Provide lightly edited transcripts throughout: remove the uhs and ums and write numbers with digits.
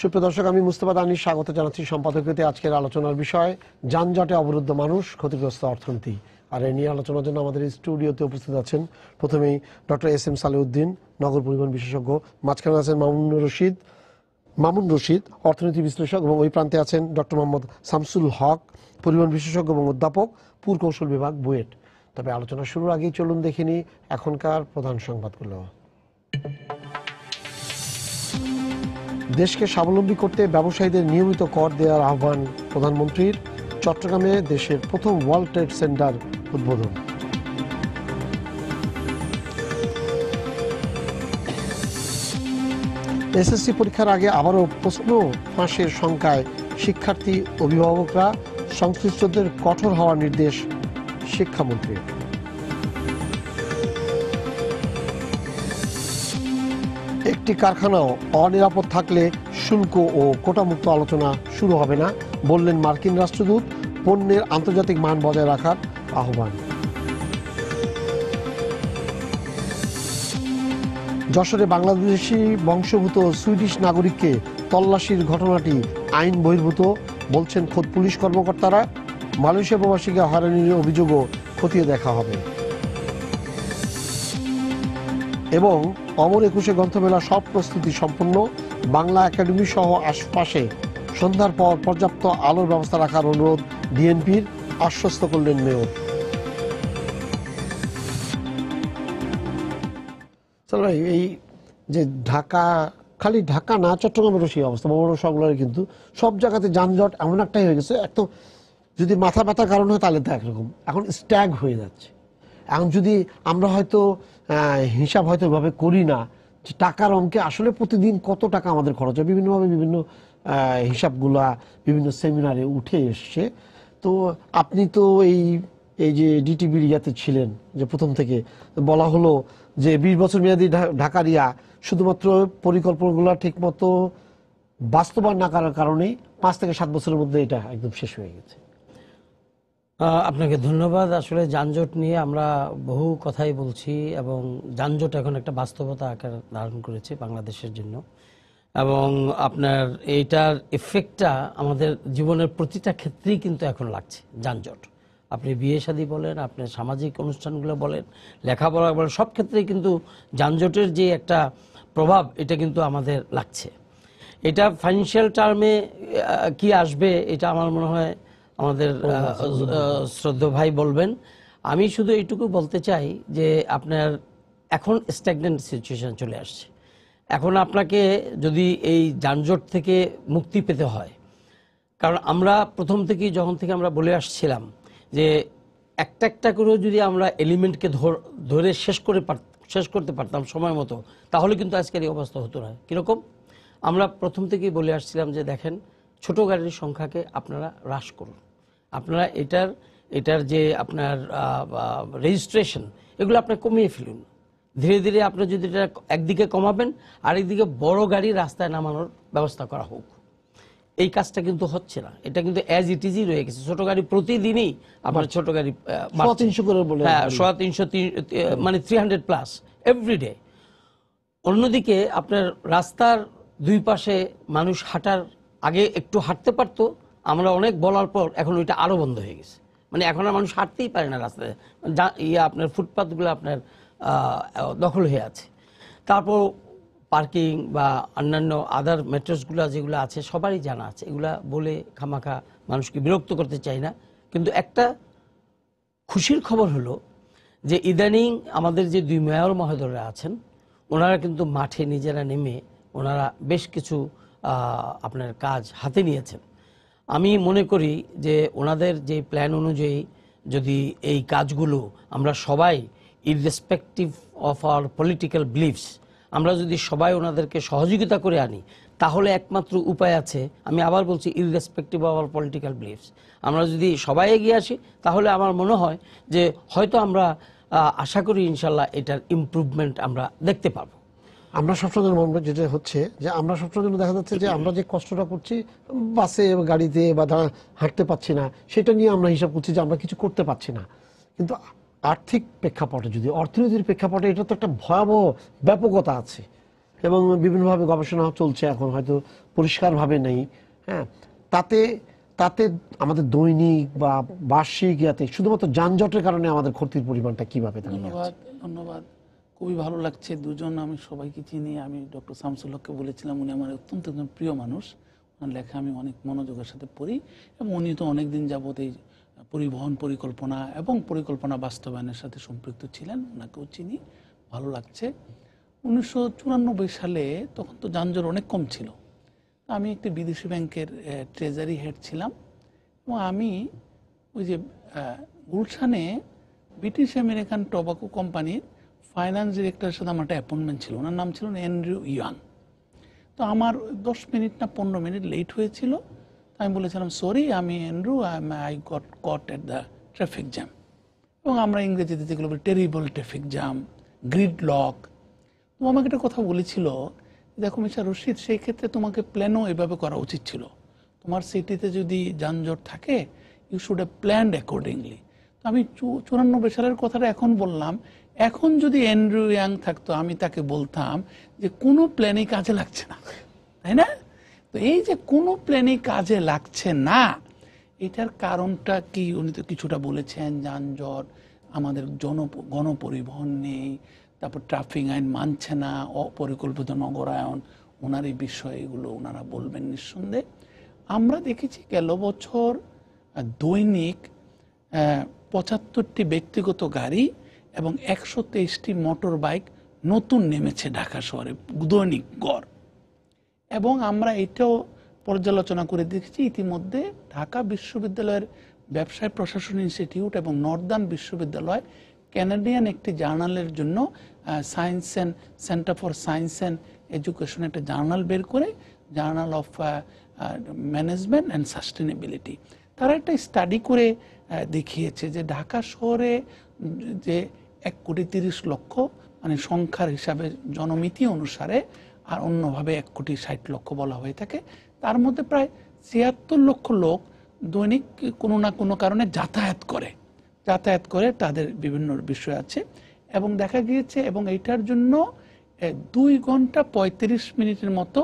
সুপ্রিয় দর্শক, আমি মুস্তাফা দানিশ স্বাগত জানাচ্ছি সম্পাদকীয়তে। আজকের আলোচনার বিষয় যানজটে অবরুদ্ধ মানুষ, ক্ষতিগ্রস্ত অর্থনীতি। আর এই নিয়ে আলোচনার জন্য আমাদের স্টুডিওতে উপস্থিত আছেন প্রথমেই ডক্টর এস.এম. সালেউদ্দিন, নগর পরিবহন বিশেষজ্ঞ। মাঝখানে আছেন মামুন রশিদ, অর্থনীতি বিশ্লেষক, এবং ওই প্রান্তে আছেন ডক্টর মোহাম্মদ শামসুল হক, পরিবহন বিশেষজ্ঞ এবং অধ্যাপক, পুরকৌশল বিভাগ, বুয়েট। তবে আলোচনা শুরুর আগেই চলুন দেখে নিই এখনকার প্রধান সংবাদগুলো। দেশকে স্বাবলম্বী করতে ব্যবসায়ীদের নিয়মিত কর দেওয়ার আহ্বান প্রধানমন্ত্রীর। চট্টগ্রামে দেশের প্রথম ওয়ার্ল্ড ট্রেড সেন্টার উদ্বোধন। এসএসসি পরীক্ষার আগে আবারও প্রশ্ন ফাঁসের শঙ্কায় শিক্ষার্থী, অভিভাবকরা। সংশ্লিষ্টদের কঠোর হওয়ার নির্দেশ শিক্ষামন্ত্রীর। একটি কারখানাও অনিরাপদ থাকলে শুল্ক ও কোটামুক্ত আলোচনা শুরু হবে না, বললেন মার্কিন রাষ্ট্রদূত। পণ্যের আন্তর্জাতিক মান বজায় রাখার আহ্বান। যশোরে বাংলাদেশি বংশোদ্ভূত সুইডিশ নাগরিককে তল্লাশির ঘটনাটি আইন বহির্ভূত, বলছেন খোদ পুলিশ কর্মকর্তারা। মালয়েশিয়া প্রবাসীকে হয়রানির অভিযোগও খতিয়ে দেখা হবে। এবং অমর একুশে গ্রন্থমেলা সব প্রস্তুতি সম্পন্ন। বাংলা একাডেমি সহ আশপাশে সন্ধ্যার পর পর্যাপ্ত আলোর ব্যবস্থা রাখার অনুরোধ ডিএনপির, আশ্বস্ত করলেন মেয়র। ভাই, এই যে ঢাকা, খালি ঢাকা না, চট্টগ্রামেরও সেই অবস্থা, বড় সবগুলোর কিন্তু সব জায়গাতে যানজট এমন একটাই হয়ে গেছে। একদম যদি মাথা ব্যথার কারণ হয় তাহলে তো একরকম, এখন স্ট্যাগ হয়ে যাচ্ছে। এখন যদি আমরা হয়তো হিসাব হয়তো এভাবে করি না যে টাকার অঙ্কে আসলে প্রতিদিন কত টাকা আমাদের খরচ হয়, বিভিন্নভাবে বিভিন্ন হিসাবগুলা বিভিন্ন সেমিনারে উঠে এসছে। তো আপনি তো এই যে ডিটিভির ইয়াতে ছিলেন, যে প্রথম থেকে বলা হলো যে 20 বছর মেয়াদী ঢাকারিয়া শুধুমাত্র পরিকল্পনাগুলো ঠিক মতো বাস্তবায়ন না করার কারণেই 5 থেকে 7 বছরের মধ্যে এটা একদম শেষ হয়ে গেছে। আপনাকে ধন্যবাদ। আসলে যানজট নিয়ে আমরা বহু কথাই বলছি এবং যানজট এখন একটা বাস্তবতা আকার ধারণ করেছে বাংলাদেশের জন্য, এবং আপনার এইটার এফেক্টটা আমাদের জীবনের প্রতিটা ক্ষেত্রেই কিন্তু এখন লাগছে। যানজট, আপনি বিয়ে শাদী বলেন, আপনি সামাজিক অনুষ্ঠানগুলো বলেন, লেখাপড়া বলেন, সব ক্ষেত্রেই কিন্তু যানজটের যে একটা প্রভাব এটা কিন্তু আমাদের লাগছে। এটা ফাইন্যান্সিয়াল টার্মে কি আসবে এটা আমার মনে হয় আমাদের শ্রদ্ধেয় ভাই বলবেন। আমি শুধু এইটুকু বলতে চাই যে আপনার এখন স্ট্যাগন্যান্ট সিচুয়েশন চলে আসছে। এখন আপনাকে যদি এই যানজট থেকে মুক্তি পেতে হয়, কারণ আমরা প্রথম থেকেই যখন থেকে আমরা বলে আসছিলাম যে একটা একটা করেও যদি আমরা এলিমেন্টকে ধরে শেষ করতে পারতাম সময় মতো, তাহলে কিন্তু আজকের এই অবস্থা হতো না। কীরকম? আমরা প্রথম থেকেই বলে আসছিলাম যে দেখেন, ছোট গাড়ির সংখ্যাকে আপনারা হ্রাস করুন, আপনারা এটার যে আপনার রেজিস্ট্রেশন এগুলো আপনার কমিয়ে ফেলুন। ধীরে ধীরে আপনি যদি এটা একদিকে কমাবেন, আরেকদিকে বড় গাড়ি রাস্তায় নামানোর ব্যবস্থা করা হোক। এই কাজটা কিন্তু হচ্ছে না, এটা কিন্তু অ্যাজ ইট ইজই রয়ে গেছে। ছোট গাড়ি প্রতিদিনই আপনার ছোট গাড়ি 300 করে বলে, হ্যাঁ 300 মানে 300+ এভরিডে। অন্যদিকে আপনার রাস্তার দুই পাশে মানুষ হাঁটার, আগে একটু হাঁটতে পারতো, আমরা অনেক বলার পর এখন ওইটা আরো বন্ধ হয়ে গেছে। মানে এখন আর মানুষ হাঁটতেই পারে না রাস্তায়, আপনার ফুটপাথগুলো আপনার দখল হয়ে আছে। তারপর পার্কিং বা অন্যান্য আদার ম্যাটার্সগুলো যেগুলো আছে সবারই জানা আছে, এগুলা বলে খামাখা মানুষকে বিরক্ত করতে চাই না। কিন্তু একটা খুশির খবর হলো যে ইদানিং আমাদের যে 2 মেয়র মহোদয়রা আছেন, ওনারা কিন্তু মাঠে নিজেরা নেমে ওনারা বেশ কিছু আপনার কাজ হাতে নিয়েছেন। আমি মনে করি যে ওনাদের যে প্ল্যান অনুযায়ী যদি এই কাজগুলো আমরা সবাই, irrespective of our political believes, আমরা যদি সবাই ওনাদেরকে সহযোগিতা করে আনি, তাহলে একমাত্র উপায় আছে, আমি আবার বলছি, irrespective of our political believes, আমরা যদি সবাই এগিয়ে আসি, তাহলে আমার মনে হয় যে হয়তো আমরা আশা করি ইনশাল্লাহ এটার ইমপ্রুভমেন্ট আমরা দেখতে পাবো। আমরা সবসময় মনে যেটা হচ্ছে যে আমরা সবসময় দেখা যাচ্ছে যে আমরা যে কষ্টটা করছি বাসে, গাড়িতে বা হাঁটতে পাচ্ছি না, সেটা নিয়ে আমরা হিসাব করছি যে আমরা কিছু করতে পারছি না। কিন্তু আর্থিক প্রেক্ষাপটে, যদি অর্থনীতির প্রেক্ষাপটে, এটা তো একটা ভয়াবহ ব্যাপকতা আছে। এবং বিভিন্নভাবে গবেষণা চলছে, এখন হয়তো পরিষ্কারভাবে নেই। হ্যাঁ, তাতে তাতে আমাদের দৈনিক বা বার্ষিক ইয়াতে শুধুমাত্র যানজটের কারণে আমাদের ক্ষতির পরিমাণটা কিভাবে দাঁড়িয়ে আছে? ধন্যবাদ, ধন্যবাদ। খুবই ভালো লাগছে, দুজন আমি সবাইকে চিনি। আমি ডক্টর শামসুল হককে বলেছিলাম, উনি আমার অত্যন্ত একজন প্রিয় মানুষ, ওনার লেখা আমি অনেক মনোযোগের সাথে পড়ি, এবং উনি তো অনেক দিন যাবত এই পরিবহন পরিকল্পনা এবং পরিকল্পনা বাস্তবায়নের সাথে সম্পৃক্ত ছিলেন, ওনাকেও চিনি, ভালো লাগছে। 1994 সালে তখন তো যানজট অনেক কম ছিল। আমি একটি বিদেশি ব্যাংকের ট্রেজারি হেড ছিলাম, এবং আমি ওই যে গুলশানে ব্রিটিশ আমেরিকান টোবাকো কোম্পানির ফাইন্যান্স ডিরেক্টরের সাথে আমার একটা অ্যাপয়েন্টমেন্ট ছিল, ওনার নাম ছিল অ্যান্ড্রু ইয়াং। তো আমার 10 মিনিট না 15 মিনিট লেট হয়েছিল। তো আমি বলেছিলাম, সরি, আমি Andrew, I got caught at the traffic jam. এবং আমরা ইংরেজিতে যেগুলো বলি terrible traffic jam, gridlock. তো আমাকে একটা কথা বলেছিল, দেখো মিস্টার রশিদ, সেই ক্ষেত্রে তোমাকে প্ল্যানও এভাবে করা উচিত ছিল। তোমার সিটিতে যদি যানজট থাকে, you should have planned accordingly. তো আমি 94 সালের কথাটা এখন বললাম। এখন যদি অ্যান্ড্রু ইয়াং থাকতো, আমি তাকে বলতাম যে কোনো প্ল্যানই কাজে লাগছে না, তাই না? তো এই যে কোনো প্ল্যানই কাজে লাগছে না, এটার কারণটা কি উনি তো কিছুটা বলেছেন। যানজট, আমাদের গণপরিবহন নেই, তারপর ট্রাফিক আইন মানছে না, অপরিকল্পিত নগরায়ন, ওনার এই বিষয়ে এগুলো ওনারা বলবেন নিঃসন্দেহে। আমরা দেখেছি গেল বছর দৈনিক 75টি ব্যক্তিগত গাড়ি এবং 123টি মোটর বাইক নতুন নেমেছে ঢাকা শহরে, দৈনিক গড়। এবং আমরা এটাও পর্যালোচনা করে দেখেছি ইতিমধ্যে ঢাকা বিশ্ববিদ্যালয়ের ব্যবসায় প্রশাসন ইনস্টিটিউট এবং নর্দার্ন বিশ্ববিদ্যালয় ক্যানাডিয়ান একটি জার্নালের জন্য science and centre for science and education একটা জার্নাল বের করে, journal of management and sustainability. তারা একটা স্টাডি করে দেখিয়েছে যে ঢাকা শহরে যে 1,30,00,000 মানে সংখ্যার হিসাবে জনমিতি অনুসারে, আর অন্যভাবে 1,60,00,000 বলা হয়ে থাকে, তার মধ্যে প্রায় 76 লক্ষ লোক দৈনিক কোনো না কোনো কারণে যাতায়াত করে, তাদের বিভিন্ন বিষয় আছে। এবং দেখা গিয়েছে, এবং এইটার জন্য 2 ঘন্টা 35 মিনিটের মতো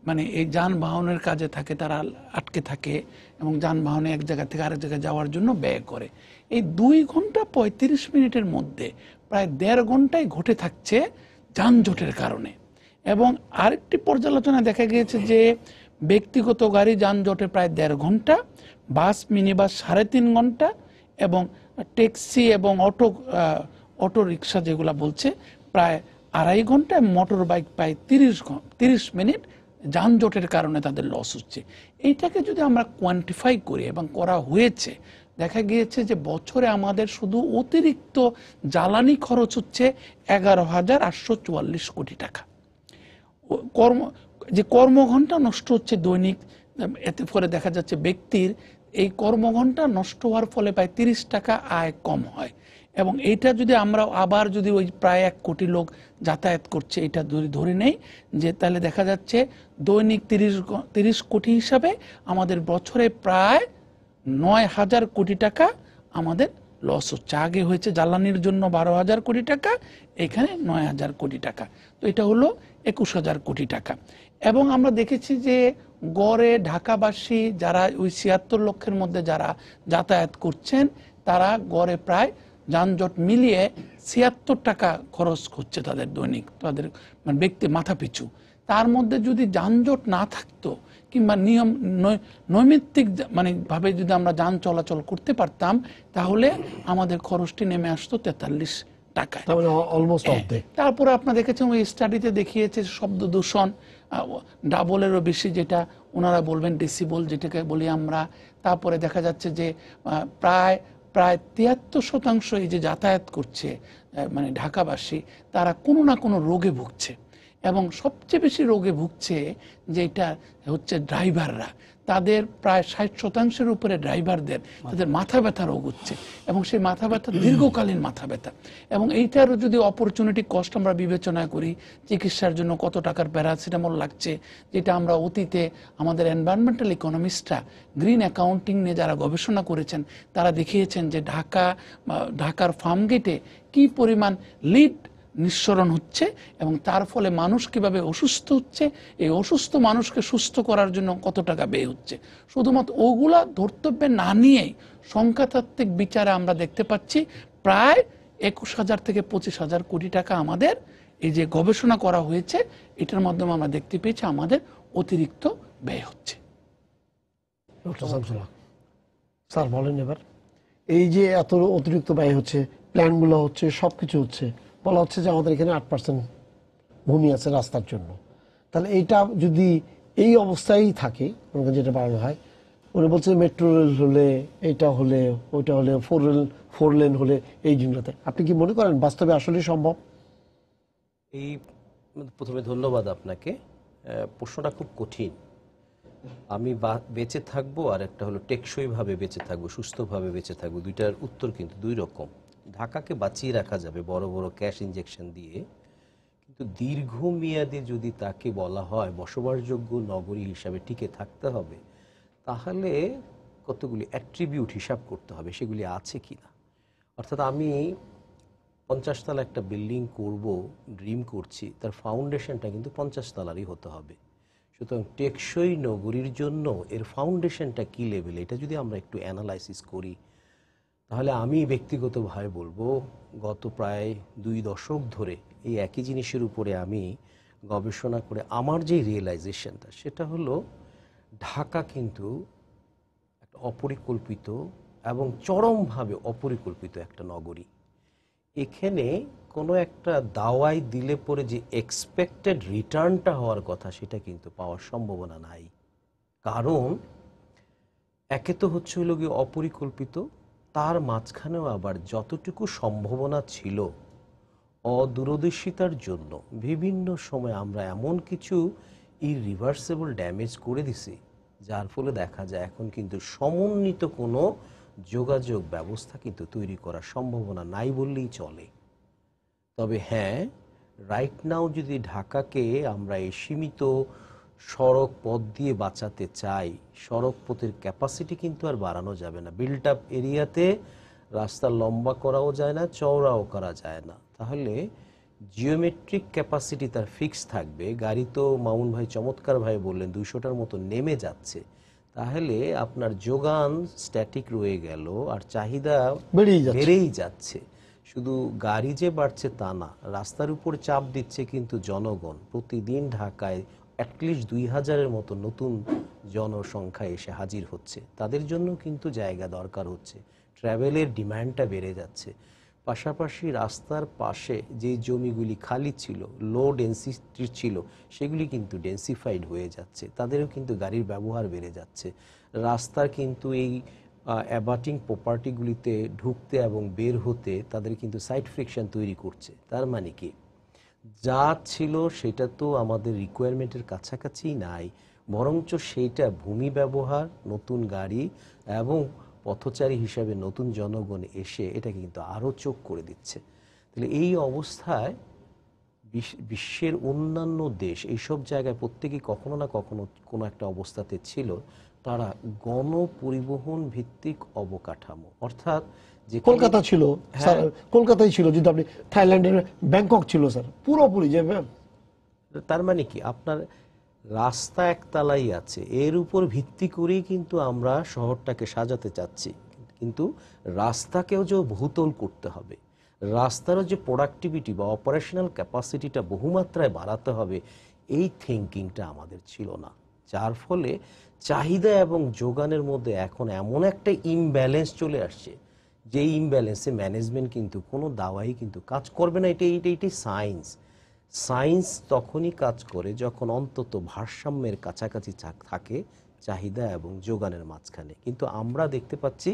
মানে এই যানবাহনের কাজে থাকে, তারা আটকে থাকে এবং যানবাহনে এক জায়গা থেকে আরেক জায়গায় যাওয়ার জন্য ব্যয় করে। এই 2 ঘন্টা 35 মিনিটের মধ্যে প্রায় 1.5 ঘন্টায় ঘটে থাকছে যানজটের কারণে। এবং আরেকটি পর্যালোচনা দেখা গিয়েছে যে ব্যক্তিগত গাড়ি যানজটে প্রায় 1.5 ঘন্টা, বাস মিনি বাস 3.5 ঘন্টা, এবং ট্যাক্সি এবং অটো রিক্সা যেগুলা বলছে প্রায় 2.5 ঘন্টা, মোটর বাইক প্রায় 30 মিনিট যানজটের কারণে তাদের লস হচ্ছে। এইটাকে যদি আমরা কোয়ান্টিফাই করি, এবং করা হয়েছে, দেখা গিয়েছে যে বছরে আমাদের শুধু অতিরিক্ত জ্বালানি খরচ হচ্ছে 11,844 কোটি টাকা। কর্মঘণ্টা নষ্ট হচ্ছে দৈনিক, এতে ফলে দেখা যাচ্ছে ব্যক্তির এই কর্মঘণ্টা নষ্ট হওয়ার ফলে প্রায় 30 টাকা আয় কম হয়। এবং এইটা যদি আমরা আবার যদি ওই প্রায় 1 কোটি লোক যাতায়াত করছে এটা ধরে নেই, যে তাহলে দেখা যাচ্ছে দৈনিক 30 কোটি হিসাবে আমাদের বছরে প্রায় 9,000 কোটি টাকা আমাদের লস হচ্ছে। আগে হয়েছে জ্বালানির জন্য 12,000 কোটি টাকা, এখানে 9,000 কোটি টাকা। তো এটা হলো 21,000 কোটি টাকা। এবং আমরা দেখেছি যে গড়ে ঢাকাবাসী যারা ওই 76 লক্ষের মধ্যে যারা যাতায়াত করছেন, তারা গড়ে প্রায় যানজট মিলিয়ে 76 টাকা খরচ হচ্ছে তাদের দৈনিক, তাদের মানে ব্যক্তি মাথা পিছু। তার মধ্যে যদি যানজট না থাকতো, কিংবা নৈমিত্তিক মানে ভাবে যদি আমরা যান চলাচল করতে পারতাম, তাহলে আমাদের খরচটি নেমে আসতো 43 টাকায়। তারপরে আপনারা দেখেছেন ওই স্টাডিতে দেখিয়েছে শব্দ দূষণ ডাবলেরও বেশি, যেটা ওনারা বলবেন ডেসিবল যেটাকে বলি আমরা। তারপরে দেখা যাচ্ছে যে প্রায় 73% এই যে যাতায়াত করছে মানে ঢাকাবাসী, তারা কোনো না কোনো রোগে ভুগছে। এবং সবচেয়ে বেশি রোগে ভুগছে যেটা হচ্ছে ড্রাইভাররা, তাদের প্রায় 60% উপরে ড্রাইভারদের তাদের মাথা ব্যথা রোগ হচ্ছে, এবং সেই মাথা ব্যথা দীর্ঘকালীন মাথা ব্যথা। এবং এইটারও যদি অপরচুনিটি কস্ট আমরা বিবেচনা করি, চিকিৎসার জন্য কত টাকার প্যারাসিটামল লাগছে, যেটা আমরা অতীতে আমাদের এনভায়রনমেন্টাল ইকোনমিস্টরা গ্রিন অ্যাকাউন্টিং নিয়ে যারা গবেষণা করেছেন, তারা দেখিয়েছেন যে ঢাকার ফার্মগেটে কি পরিমাণ লিড নিঃসরণ হচ্ছে এবং তার ফলে মানুষ কিভাবে অসুস্থ হচ্ছে, এই অসুস্থ মানুষকে সুস্থ করার জন্য কত টাকা ব্যয় হচ্ছে, শুধুমাত্র ওগুলা ধর্তব্যে না নিয়েই সংখ্যাতাত্ত্বিক বিচারে আমরা দেখতে পাচ্ছি প্রায় 21,000 থেকে 25,000 কোটি টাকা আমাদের এই যে গবেষণা করা হয়েছে এটার মাধ্যমে আমরা দেখতে পেয়েছি আমাদের অতিরিক্ত ব্যয় হচ্ছে। ডক্টর শামসুল হক স্যার বলেন এবার, এই যে এত অতিরিক্ত ব্যয় হচ্ছে, প্ল্যানগুলো হচ্ছে, সবকিছু হচ্ছে, বলা হচ্ছে যে আমাদের এখানে 8% ভূমি আছে রাস্তার জন্য, তাহলে এইটা যদি এই অবস্থায় থাকে, যেটা বাড়ানো হয়, উনি বলছে মেট্রো রেল হলে, এইটা হলে, ওইটা হলে, ফোর লেন হলে, এই জিনিসটাতে আপনি কি মনে করেন বাস্তবে আসলে সম্ভব? এই প্রথমে ধন্যবাদ আপনাকে। প্রশ্নটা খুব কঠিন। আমি বেঁচে থাকবো আর একটা হলো টেকসইভাবে বেঁচে থাকবো, সুস্থভাবে বেঁচে থাকবো, দুইটার উত্তর কিন্তু দুই রকম। ঢাকাকে বাঁচিয়ে রাখা যাবে বড় বড় ক্যাশ ইনজেকশন দিয়ে, কিন্তু দীর্ঘমেয়াদে যদি তাকে বলা হয় বসবাসযোগ্য নগরী হিসাবে টিকে থাকতে হবে, তাহলে কতগুলি অ্যাট্রিবিউট হিসাব করতে হবে, সেগুলি আছে কি না। অর্থাৎ আমি 50 তলা একটা বিল্ডিং করব, ড্রিম করছি, তার ফাউন্ডেশনটা কিন্তু 50 তলারই হতে হবে। সুতরাং টেকসই নগরীর জন্য এর ফাউন্ডেশনটা কী লেভেল, এটা যদি আমরা একটু অ্যানালাইসিস করি, তাহলে আমি ব্যক্তিগতভাবে বলবো গত প্রায় 2 দশক ধরে এই একই জিনিসের উপরে আমি গবেষণা করে আমার যে রিয়েলাইজেশনটা, সেটা হলো ঢাকা কিন্তু একটা অপরিকল্পিত এবং চরমভাবে অপরিকল্পিত একটা নগরী। এখানে কোনো একটা দাওয়াই দিলে পরে যে এক্সপেক্টেড রিটার্নটা হওয়ার কথা, সেটা কিন্তু পাওয়ার সম্ভাবনা নাই। কারণ একে তো হচ্ছে হলো গিয়ে অপরিকল্পিত, তার মাঝখানেও আবার যতটুকু সম্ভাবনা ছিল অদূরদর্শিতার জন্য বিভিন্ন সময় আমরা এমন কিছু ইরিভার্সেবল ড্যামেজ করে দিছি, যার ফলে দেখা যায় এখন কিন্তু সমন্বিত কোনো যোগাযোগ ব্যবস্থা কিন্তু তৈরি করার সম্ভাবনা নাই বললেই চলে। তবে হ্যাঁ, রাইট নাও যদি ঢাকাকে আমরা এই সীমিত সড়ক পথ দিয়ে বাঁচাতে চাই, সড়ক পথের ক্যাপাসিটি কিন্তু আর বাড়ানো যাবে না। বিল্ট আপ এরিয়াতে রাস্তা লম্বা করাও যায় না, চওড়াও করা যায় না। তাহলে জিওমেট্রিক ক্যাপাসিটি তার ফিক্স থাকবে। গাড়ি তো মামুন ভাই চমৎকারভাবে বললেন 200টার মতো নেমে যাচ্ছে, তাহলে আপনার যোগান স্ট্যাটিক রয়ে গেল আর চাহিদা বেড়েই যাচ্ছে। শুধু গাড়ি যে বাড়ছে তা না, রাস্তার উপর চাপ দিচ্ছে কিন্তু জনগণ। প্রতিদিন ঢাকায় অ্যাটলিস্ট 2000-এর মতো নতুন জনসংখ্যা এসে হাজির হচ্ছে, তাদের জন্য কিন্তু জায়গা দরকার হচ্ছে, ট্রাভেলের ডিমান্ডটা বেড়ে যাচ্ছে। পাশাপাশি রাস্তার পাশে যে জমিগুলি খালি ছিল, লো ডেন্সিটি ছিল, সেগুলি কিন্তু ডেন্সিফাইড হয়ে যাচ্ছে, তাদেরও কিন্তু গাড়ির ব্যবহার বেড়ে যাচ্ছে। রাস্তার কিন্তু এই অ্যাবাটিং প্রপার্টিগুলিতে ঢুকতে এবং বের হতে তাদের কিন্তু সাইড ফ্রিকশন তৈরি করছে। তার মানে কি, যা ছিল সেটা তো আমাদের রিকোয়ারমেন্টের কাছাকাছি নাই, বরঞ্চ সেইটা ভূমি ব্যবহার, নতুন গাড়ি এবং পথচারী হিসাবে নতুন জনগণ এসে এটাকে কিন্তু আরও চোখ করে দিচ্ছে। তাহলে এই অবস্থায় বিশ্বের অন্যান্য দেশ এইসব জায়গায় প্রত্যেকেই কখনো না কখনো কোনো একটা অবস্থাতে ছিল, তারা গণপরিবহন ভিত্তিক অবকাঠামো, অর্থাৎ যে কলকাতা ছিল স্যার, কলকাতাই ছিল, যদি আপনি থাইল্যান্ডের ব্যাংকক ছিল স্যার, পুরোপুরি যে। তার মানে কি, আপনার রাস্তা একতলাই আছে, এর উপর ভিত্তি করেই কিন্তু আমরা শহরটাকে সাজাতে চাচ্ছি, কিন্তু রাস্তাকেও যে বহুতল করতে হবে, রাস্তারও যে প্রোডাক্টিভিটি বা অপারেশনাল ক্যাপাসিটিটা বহুমাত্রায় বাড়াতে হবে, এই থিঙ্কিংটা আমাদের ছিল না। যার ফলে চাহিদা এবং যোগানের মধ্যে এখন এমন একটা ইমব্যালেন্স চলে আসছে, যে ইমব্যালেন্সে ম্যানেজমেন্ট কিন্তু কোনো দাওয়াই কিন্তু কাজ করবে না। এটাই সায়েন্স তখনই কাজ করে যখন অন্তত ভারসাম্যের কাছাকাছি থাকে চাহিদা এবং যোগানের মাঝখানে। কিন্তু আমরা দেখতে পাচ্ছি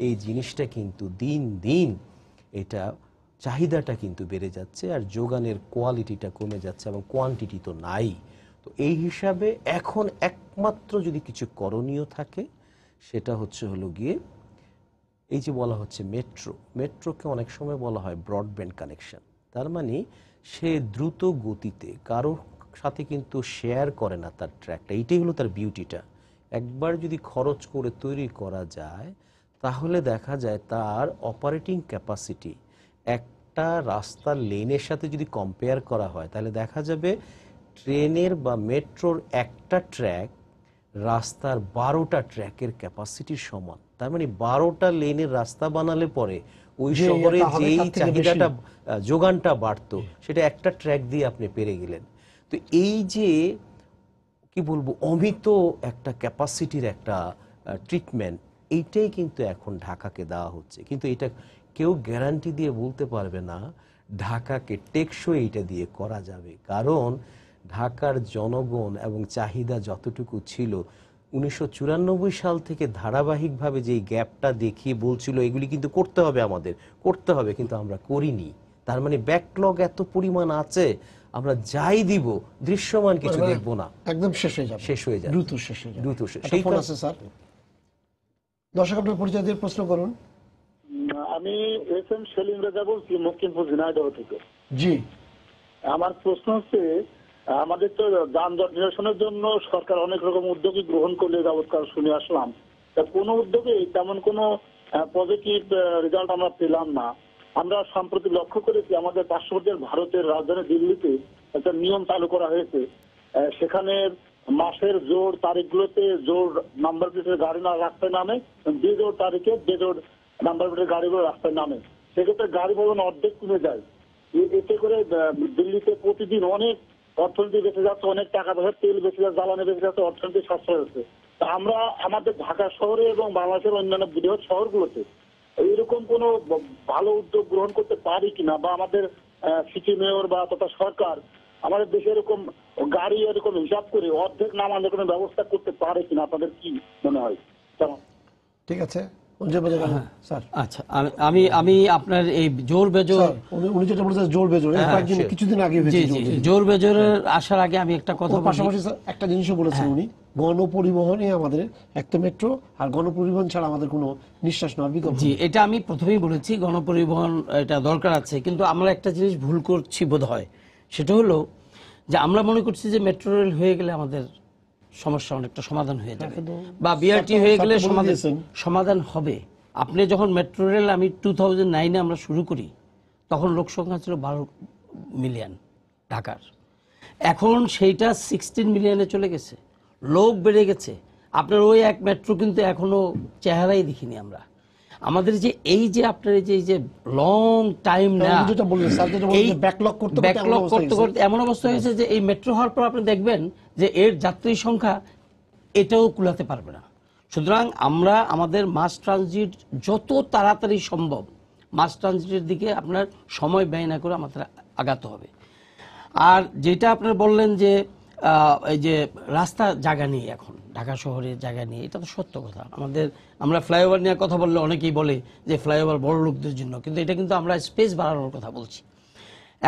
এই জিনিসটা কিন্তু দিন দিন এটা চাহিদাটা কিন্তু বেড়ে যাচ্ছে আর যোগানের কোয়ালিটিটা কমে যাচ্ছে এবং কোয়ান্টিটি তো নাই। তো এই হিসাবে এখন একমাত্র যদি কিছু করণীয় থাকে, সেটা হলো গিয়ে এই যে বলা হচ্ছে মেট্রোকে অনেক সময় বলা হয় ব্রডব্যান্ড কানেকশন। তার মানে সে দ্রুত গতিতে কারো সাথে কিন্তু শেয়ার করে না তার ট্র্যাকটা, এইটাই হলো তার বিউটিটা। একবার যদি খরচ করে তৈরি করা যায়, তাহলে দেখা যায় তার অপারেটিং ক্যাপাসিটি একটা রাস্তার লেনের সাথে যদি কম্পেয়ার করা হয় তাহলে দেখা যাবে ট্রেনের বা মেট্রোর একটা ট্র্যাক রাস্তার 12টা ট্র্যাকের ক্যাপাসিটির সমান। তার মানে 12টা লেনের রাস্তা বানালে পরে ওই শহরে যেই চাহিদাটা যোগানটা বাড়তো সেটা একটা ট্র্যাক দিয়ে আপনি পেরে গেলেন। তো এই যে কি বলবো অমিত একটা ক্যাপাসিটির একটা ট্রিটমেন্ট, এইটাই কিন্তু এখন ঢাকাকে দেওয়া হচ্ছে। কিন্তু এটা কেউ গ্যারান্টি দিয়ে বলতে পারবে না ঢাকাকে টেকসই এইটা দিয়ে করা যাবে, কারণ ঢাকার জনগণ এবং চাহিদা যতটুকু ছিল 1994 সাল থেকে ধারাবাহিকভাবে যেই গ্যাপটা দেখিয়ে বলছিল এগুলি কিন্তু করতে হবে, আমাদের করতে হবে, কিন্তু আমরা করিনি। তার মানে ব্যাকলগ এত পরিমাণ আছে, আমরা যাই দিব দৃশ্যমান কিছু দেখবো না, একদম শেষ হয়ে যাবে, শেষ হয়ে যাবে, দ্রুত শেষ হয়ে যাবে, দ্রুত শেষ। সেই ফোন আছে স্যার। দর্শক আপনার পরিচয় দিয়ে প্রশ্ন করুন। আমি এস এম সেলিম রেজা বলছি মকিমপুর ঝিনাইদহ থেকে। জি, আমার প্রশ্ন হচ্ছে আমাদের তো যানজট নিরসনের জন্য সরকার অনেক রকম উদ্যোগই গ্রহণ করলে যাবৎকাল শুনে আসলাম, তা কোনো উদ্যোগে তেমন কোনো পজিটিভ রেজাল্ট আমরা পেলাম না। আমরা সম্প্রতি লক্ষ্য করেছি আমাদের পার্শ্ববর্তী ভারতের রাজধানী দিল্লিতে একটা নিয়ম চালু করা হয়েছে, সেখানে মাসের জোর তারিখগুলোতে জোর নাম্বার প্লেটের গাড়ি না রাস্তায় নামে, বেজোর তারিখে বেজোর নাম্বার প্লেটের গাড়িগুলো রাস্তায় নামে, সেক্ষেত্রে গাড়ি পরিমাণ অর্ধেক কমে যায়। এতে করে দিল্লিতে প্রতিদিন অনেক অর্থনীতি বেঁচে যাচ্ছে, অনেক টাকা পয়সা তেল বেঁচে যাচ্ছে, জ্বালানি বেঁচে যাচ্ছে, অর্থনীতি সাশ্রয় হচ্ছে। তা আমরা আমাদের ঢাকা শহরে এবং বাংলাদেশের অন্যান্য বৃহৎ শহরগুলোতে এরকম কোনো ভালো উদ্যোগ গ্রহণ করতে পারি কিনা, বা আমাদের সিটি মেয়র বা তথা সরকার আমাদের দেশে এরকম গাড়ি এরকম হিসাব করে অর্ধেক নামানোর কোনো ব্যবস্থা করতে পারে কিনা, আপনাদের কি মনে হয়? ঠিক আছে, আচ্ছা, আমি আপনার এই জোর বেজোর, উনি যেটা বলেছেন জোর বেজোর, কিছুদিন আগে জোর বেজোরের আসার আগে আমি একটা কথা পাশাপাশি একটা জিনিসও বলেছেন উনি, গণপরিবহনে আমাদের একটা মেট্রো আর গণপরিবহন ছাড়া আমাদের কোনো নিঃশ্বাস নেওয়ার বিকল্প। জি, এটা আমি প্রথমেই বলেছি, গণপরিবহন এটা দরকার আছে, কিন্তু আমরা একটা জিনিস ভুল করছি বোধ হয়, সেটা হলো যে আমরা মনে করছি যে মেট্রো রেল হয়ে গেলে আমাদের সমস্যা অনেকটা সমাধান হয়ে যাবে, বা বিআরটি হয়ে গেলে সমাধান হবে। আপনি যখন মেট্রো রেল, আমি 2009-এ আমরা শুরু করি, তখন লোক সংখ্যা ছিল 12 মিলিয়ন ঢাকার, এখন সেইটা 16 মিলিয়নে চলে গেছে, লোক বেড়ে গেছে। আপনার ওই এক মেট্রো কিন্তু এখনো চেহারাই দেখিনি আমরা। আমাদের যে এই যে আপনার এই যে লং টাইম না, ব্যাকলগ করতে করতে এমন অবস্থা হয়েছে যে এই মেট্রো হওয়ার পর আপনি দেখবেন যে এর যাত্রী সংখ্যা এটাও কুলাতে পারবে না। সুতরাং আমরা আমাদের মাস ট্রানজিট যত তাড়াতাড়ি সম্ভব মাস ট্রানজিটের দিকে আপনার সময় ব্যয় না করে আমাদের আগাতে হবে। আর যেটা আপনারা বললেন যে এই যে রাস্তা জায়গা নিয়ে, এখন ঢাকা শহরের জায়গা নিয়ে, এটা তো সত্য কথা। আমরা ফ্লাইওভার নিয়ে কথা বললে অনেকেই বলে যে ফ্লাইওভার বড় লোকদের জন্য, কিন্তু এটা কিন্তু আমরা স্পেস বাড়ানোর কথা বলছি।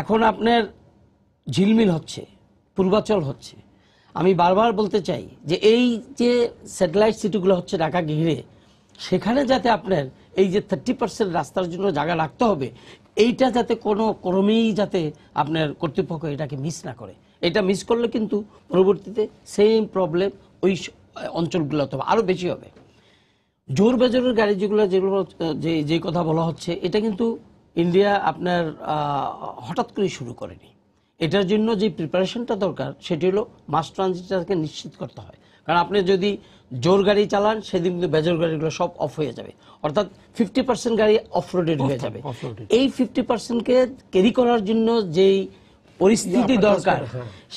এখন আপনার ঝিলমিল হচ্ছে, পূর্বাচল হচ্ছে, আমি বারবার বলতে চাই যে এই যে স্যাটেলাইট সিটিগুলো হচ্ছে ঢাকা ঘিরে, সেখানে যাতে আপনার এই যে 30% রাস্তার জন্য জায়গা রাখতে হবে, এইটা যাতে কোনো ক্রমেই যাতে আপনার কর্তৃপক্ষ এটাকে মিস না করে। এটা মিস করলে কিন্তু পরবর্তীতে সেম প্রবলেম ওই অঞ্চলগুলোতে আরও বেশি হবে। জোর বেজোরের গাড়ি যেগুলো যে কথা বলা হচ্ছে, এটা কিন্তু ইন্ডিয়া আপনার হঠাৎ করে শুরু করেনি। এটার জন্য যে প্রিপারেশনটা দরকার সেটি হলো মাস ট্রানজিটটাকে নিশ্চিত করতে হয়। কারণ আপনি যদি জোর গাড়ি চালান, সেদিন কিন্তু বেজোর গাড়িগুলো সব অফ হয়ে যাবে, অর্থাৎ 50% গাড়ি অফ রোডেড হয়ে যাবে। এই 50%কে ক্যারি করার জন্য যেই পরিস্থিতি দরকার,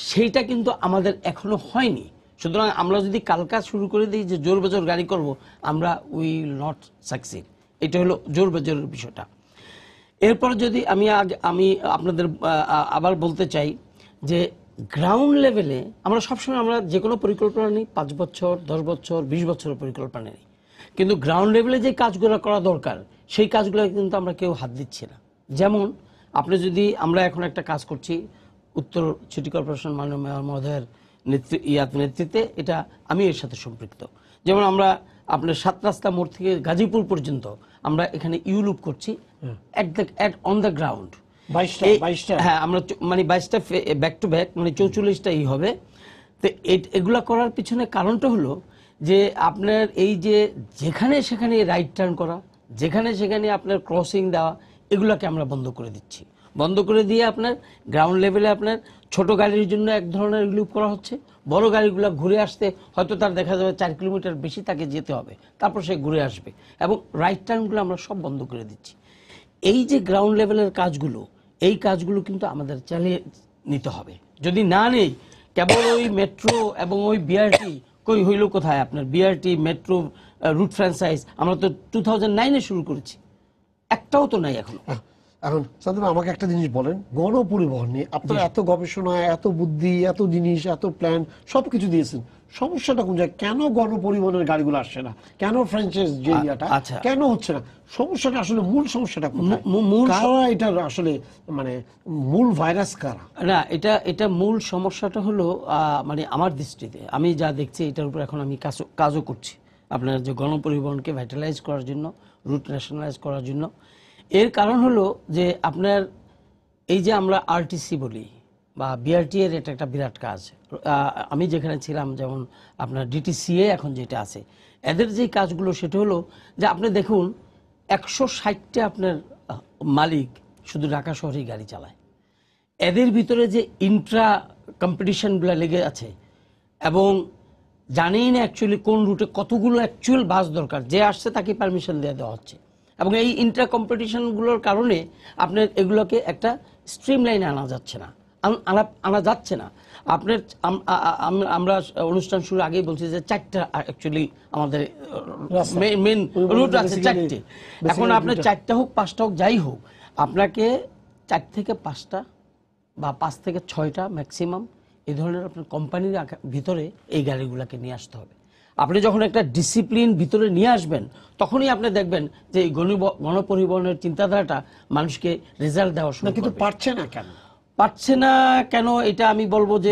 সেইটা কিন্তু আমাদের এখনো হয়নি। সুতরাং আমরা যদি কালকা শুরু করে দিই যে জোর বেজোর গাড়ি করব, আমরা উইল নট সাকসিড। এটা হলো জোর বেজোরের বিষয়টা। এরপর যদি আমি আপনাদের আবার বলতে চাই যে গ্রাউন্ড লেভেলে আমরা সবসময় আমরা যে কোনো পরিকল্পনা নিই 5 বছর, 10 বছর, 20 বছরের পরিকল্পনা নিই, কিন্তু গ্রাউন্ড লেভেলে যে কাজগুলো করা দরকার সেই কাজগুলো কিন্তু আমরা কেউ হাত দিচ্ছি না। যেমন আমরা এখন একটা কাজ করছি উত্তর সিটি কর্পোরেশন মাননীয় মেয়র মহোদয়ের নেতৃত্বে, এটা আমি এর সাথে সম্পৃক্ত। যেমন আমরা আপনার 7 রাস্তা মোড় থেকে গাজীপুর পর্যন্ত আমরা এখানে ইউলুপ করছি অন দ্য গ্রাউন্ড। হ্যাঁ, আমরা মানে 22টা ব্যাক টু ব্যাক, মানে 44টা হবে। তো এগুলা করার পিছনে কারণটা হলো যে আপনার এই যে যেখানে সেখানে রাইট টার্ন করা, যেখানে সেখানে আপনার ক্রসিং দেওয়া, এগুলাকে আমরা বন্ধ করে দিচ্ছি। বন্ধ করে দিয়ে আপনার গ্রাউন্ড লেভেলে আপনার ছোট গাড়ির জন্য এক ধরনের রিলিফ করা হচ্ছে, বড় গাড়িগুলো ঘুরে আসতে হয়তো তার দেখা যাবে 4 কিলোমিটার বেশি তাকে যেতে হবে, তারপর সে ঘুরে আসবে, এবং রাইট টার্নগুলো আমরা সব বন্ধ করে দিচ্ছি। এই যে গ্রাউন্ড লেভেলের কাজগুলো, এই কাজগুলো কিন্তু আমাদের চালিয়ে নিতে হবে। যদি না নেই, কেবল ওই মেট্রো এবং ওই বিআরটি কই হইল কোথায়? আপনার বিআরটি, মেট্রো, রুট ফ্র্যাঞ্চাইজ আমরা তো 2009-এ শুরু করেছি, একটাও তো নাই এখনো। এখন সাদ্দাম, আমাকে একটা জিনিস বলেন, গণপরিবহন নিয়ে আপনারা এত গবেষণা, এত বুদ্ধি, এত জিনিস, এত প্ল্যান সবকিছু দিয়েছেন, সমস্যাটা কোন জায়গায়? কেন গণপরিবহনের গাড়িগুলো আসছে না? কেন ফ্র্যাঞ্চাইজ যে ইয়াটা কেন হচ্ছে না? সমস্যাটা আসলে মূল সমস্যাটা কোথায়? কারা এটার আসলে মানে মূল ভাইরাস কারা? না, এটা মূল সমস্যাটা হলো মানে আমার দৃষ্টিতে আমি যা দেখছি এটার উপর এখন আমি কাজও করছি। আপনার যে গণপরিবহনকে ভাইটালাইজ করার জন্য, রুট ন্যাশনালাইজ করার জন্য। এর কারণ হলো যে আপনার এই যে আমরা আরটিসি বলি বা বিআরটি এর এটা একটা বিরাট কাজ। আমি যেখানে ছিলাম, যেমন আপনার ডিটিসিএ এখন যেটা আছে, এদের যে কাজগুলো সেটা হলো যে আপনি দেখুন 160টা আপনার মালিক শুধু ঢাকা শহরেই গাড়ি চালায়। এদের ভিতরে যে ইন্ট্রা কম্পিটিশনগুলো লেগে আছে এবং জানেই না অ্যাকচুয়ালি কোন রুটে কতগুলো অ্যাকচুয়াল বাস দরকার, যে আসছে তাকে পারমিশন দিয়ে দেওয়া হচ্ছে। এবং এই ইন্টার কম্পিটিশনগুলোর কারণে আপনার এগুলোকে একটা স্ট্রিম লাইনে আনা যাচ্ছে না, আপনার আমরা অনুষ্ঠান শুরু আগেই বলছি যে 4টা অ্যাকচুয়ালি আমাদের মেন রুট আছে, 4টে। এখন আপনার 4টা হোক 5টা হোক যাই হোক, আপনাকে 4 থেকে 5টা বা 5 থেকে 6টা ম্যাক্সিমাম এই ধরনের আপনার কোম্পানির ভিতরে এই গাড়িগুলোকে নিয়ে আসতে হবে। আপনি যখন একটা ডিসিপ্লিন ভিতরে নিয়ে আসবেন, তখনই আপনি দেখবেন যে এই গণপরিবহনের চিন্তাধারাটা মানুষকে রেজাল্ট দেওয়া শুরু করবে। কিন্তু পারছে না কেন? পারছে না কেন এটা আমি বলবো যে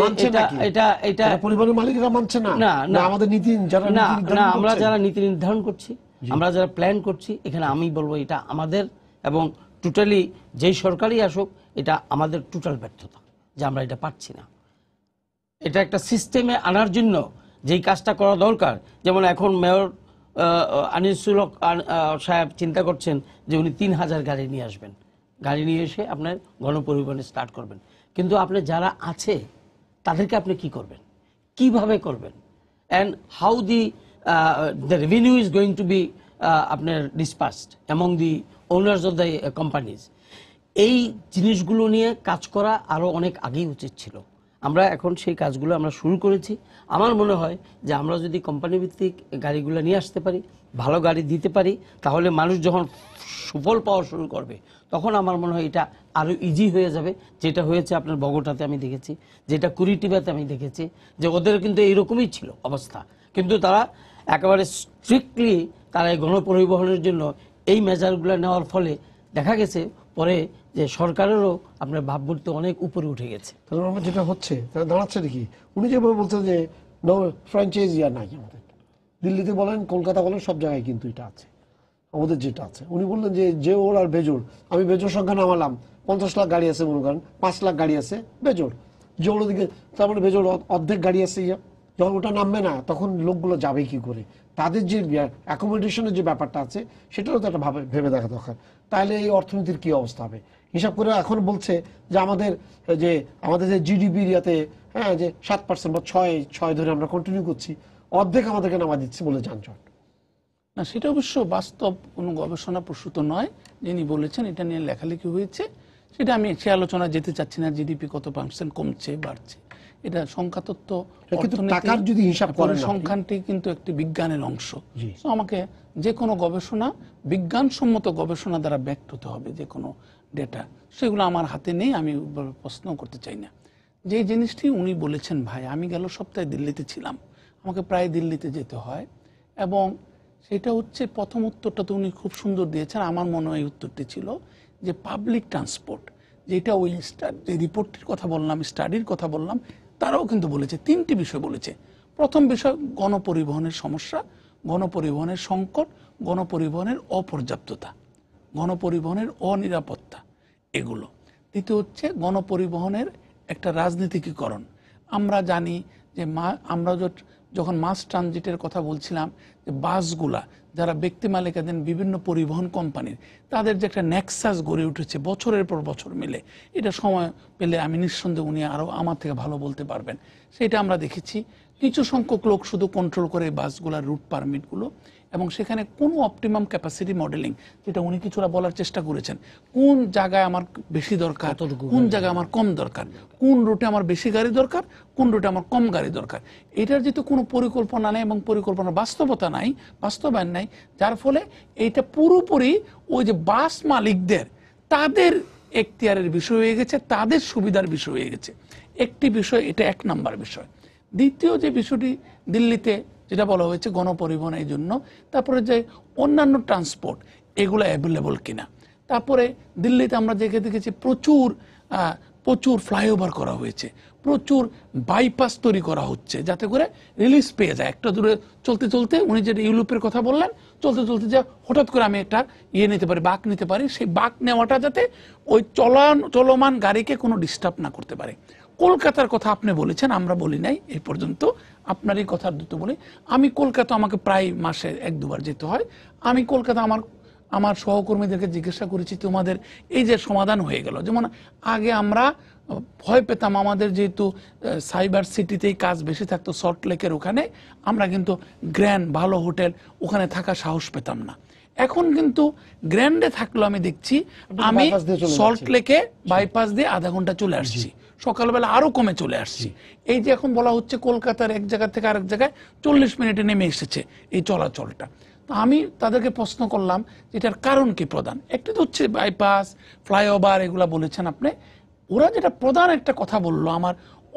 এটা পরিবহনের মালিকরা মানছে না, না আমাদের নীতি যারা না, আমরা যারা নীতি নির্ধারণ করছি, আমরা যারা প্ল্যান করছি, এখানে আমি বলবো এটা আমাদের এবং টোটালি যেই সরকারই আসুক, এটা আমাদের টোটাল ব্যর্থতা যে আমরা এটা পারছি না। এটা একটা সিস্টেমে আনার জন্য যেই কাজটা করা দরকার, যেমন এখন মেয়র আনিসুল হক সাহেব চিন্তা করছেন যে উনি 3000 গাড়ি নিয়ে আসবেন, গাড়ি নিয়ে এসে আপনার গণপরিবহনে স্টার্ট করবেন। কিন্তু আপনি যারা আছে তাদেরকে আপনি কি করবেন, কিভাবে করবেন, and how the revenue is going to be আপনার dispersed among the owners of the companies. এই জিনিসগুলো নিয়ে কাজ করা আরও অনেক আগেই উচিত ছিল। আমরা এখন সেই কাজগুলো আমরা শুরু করেছি। আমার মনে হয় যে আমরা যদি কোম্পানি ভিত্তিক গাড়িগুলো নিয়ে আসতে পারি, ভালো গাড়ি দিতে পারি, তাহলে মানুষ যখন সুফল পাওয়া শুরু করবে, তখন আমার মনে হয় এটা আরও ইজি হয়ে যাবে। যেটা হয়েছে আপনার বগোটাতে আমি দেখেছি, যেটা কুরিটিবাতে আমি দেখেছি, যে ওদের কিন্তু এইরকমই ছিল অবস্থা, কিন্তু তারা একেবারে স্ট্রিক্টলি তারা এই গণপরিবহনের জন্য এই মেজারগুলো নেওয়ার ফলে দেখা গেছে পরে যে সরকারেরও আপনার ভাবমূর্তি অনেক উপরে উঠে গেছে। তাহলে আমরা যেটা হচ্ছে তারা দাঁড়াচ্ছে নাকি, উনি যেভাবে বলছেন যে নো ফ্র্যাঞ্চাইজি আর নাই আমাদের, দিল্লিতে বলেন, কলকাতা বলেন, সব জায়গায় কিন্তু এটা আছে আমাদের যেটা আছে। উনি বললেন যে জেওর আর বেজোর, আমি বেজোর সংখ্যা নামালাম, 50 লাখ গাড়ি আছে মনে করেন, 5 লাখ গাড়ি আছে বেজোর, জোর দিকে তার মানে বেজোর অর্ধেক গাড়ি আছে। যখন ওটা নামবে না তখন লোকগুলো যাবে কি করে? তাদের যে অ্যাকোমোডেশনের যে ব্যাপারটা আছে সেটাও তো একটা ভেবে দেখা দরকার। তাহলে এই অর্থনীতির কি অবস্থা হবে? হিসাব করে এখন বলছে যে আমাদের যে জিডিপির ইয়াতে, হ্যাঁ, যে 7% বা 6 ধরে আমরা কন্টিনিউ করছি, অর্ধেক আমাদেরকে নামা দিচ্ছে বলে যানজট। না, সেটা অবশ্য বাস্তব কোনো গবেষণা প্রসূত নয়। যিনি বলেছেন এটা নিয়ে লেখালেখি হয়েছে, সেটা আমি সে আলোচনা যেতে চাচ্ছি না। জিডিপি কত % কমছে বাড়ছে, এটা সংখ্যাতত্ত্ব, টাকার যদি হিসাব করেন, সংখ্যানটি কিন্তু একটি বিজ্ঞানের অংশ। আমাকে যে কোনো গবেষণা বিজ্ঞানসম্মত গবেষণা দ্বারা ব্যাক্ট হতে হবে। যে কোনো ডেটা সেগুলো আমার হাতে নেই, আমি প্রশ্ন করতে চাই না। যে জিনিসটি উনি বলেছেন, ভাই আমি গেল সপ্তাহে দিল্লিতে ছিলাম, আমাকে প্রায় দিল্লিতে যেতে হয়, এবং সেটা হচ্ছে প্রথম উত্তরটা তো উনি খুব সুন্দর দিয়েছেন। আমার মনে হয় উত্তরটি ছিল যে পাবলিক ট্রান্সপোর্ট, যেটা ওই যে রিপোর্টটির কথা বললাম, স্টাডির কথা বললাম, তারাও কিন্তু বলেছে 3টি বিষয় বলেছে। প্রথম বিষয় গণপরিবহনের সমস্যা, গণপরিবহনের সংকট, গণপরিবহনের অপর্যাপ্ততা, গণপরিবহনের অনিরাপত্তা, এগুলো। দ্বিতীয় হচ্ছে গণপরিবহনের একটা রাজনীতিকীকরণ। আমরা জানি যে আমরা যখন মাস ট্রানজিটের কথা বলছিলাম, যে বাসগুলা যারা ব্যক্তি মালিকাধীন বিভিন্ন পরিবহন কোম্পানির, তাদের যে একটা নেক্সাস গড়ে উঠেছে বছরের পর বছর মিলে, এটা সময় পেলে আমি নিঃসন্দেহে উনি আরও আমার থেকে ভালো বলতে পারবেন, সেটা আমরা দেখেছি। কিছু সংখ্যক লোক শুধু কন্ট্রোল করে বাসগুলার রুট পারমিটগুলো, এবং সেখানে কোনো অপটিমাম ক্যাপাসিটি মডেলিং, যেটা উনি কিছুটা বলার চেষ্টা করেছেন, কোন জায়গায় আমার বেশি দরকার, কোন জায়গায় আমার কম দরকার, কোন রুটে আমার বেশি গাড়ি দরকার, কোন রুটে আমার কম গাড়ি দরকার, এটার যেহেতু কোনো পরিকল্পনা নেই এবং পরিকল্পনার বাস্তবতা নাই, বাস্তবায়ন নাই, যার ফলে এইটা পুরোপুরি ওই যে বাস মালিকদের তাদের এখতিয়ারের বিষয় হয়ে গেছে, তাদের সুবিধার বিষয় হয়ে গেছে। একটি বিষয়, এটা এক নাম্বার বিষয়। দ্বিতীয় যে বিষয়টি দিল্লিতে যেটা বলা হয়েছে গণপরিবহনের জন্য, তারপরে যে অন্যান্য ট্রান্সপোর্ট এগুলো অ্যাভেলেবল কিনা, তারপরে দিল্লিতে আমরা দেখেছি প্রচুর ফ্লাইওভার করা হয়েছে, প্রচুর বাইপাস তৈরি করা হচ্ছে, যাতে করে রিলিজ পেয়ে যায়। একটা দূরে চলতে চলতে, উনি যেটা ইউরোপের কথা বললেন, চলতে চলতে যে হঠাৎ করে আমি একটা নিতে পারি, বাঁক নিতে পারি, সেই বাঁক নেওয়াটা যাতে ওই চলমান গাড়িকে কোনো ডিস্টার্ব না করতে পারে। কলকাতার কথা আপনি বলেছেন, আমরা বলি নাই এই পর্যন্ত, আপনারই কথার দুটো বলি। আমি কলকাতা, আমাকে প্রায় মাসে 1-2 বার যেতে হয়। আমি কলকাতা আমার সহকর্মীদেরকে জিজ্ঞাসা করেছি, তোমাদের এই যে সমাধান হয়ে গেল, যেমন আগে আমরা ভয় পেতাম, আমাদের যেহেতু সাইবার সিটিতেই কাজ বেশি থাকতো, সল্ট লেকের ওখানে, আমরা কিন্তু গ্র্যান্ড ভালো হোটেল ওখানে থাকা সাহস পেতাম না। এখন কিন্তু গ্র্যান্ডে থাকলো, আমি দেখছি আমি সল্ট লেকে বাইপাস দিয়ে আধা ঘন্টা চলে আসছি, সকালবেলা আরো কমে চলে আসছি। এই যে এখন বলা হচ্ছে কলকাতার এক জায়গা থেকে আরেক জায়গায় 40 মিনিটে নেমে এসেছে এই চলাচলটা। তো আমি তাদেরকে প্রশ্ন করলাম, এটার কারণ কি প্রধান? একটি তো হচ্ছে বাইপাস, ফ্লাইওভার, এগুলা বলেছেন আপনি। ওরা যেটা প্রধান একটা কথা বললো, আমার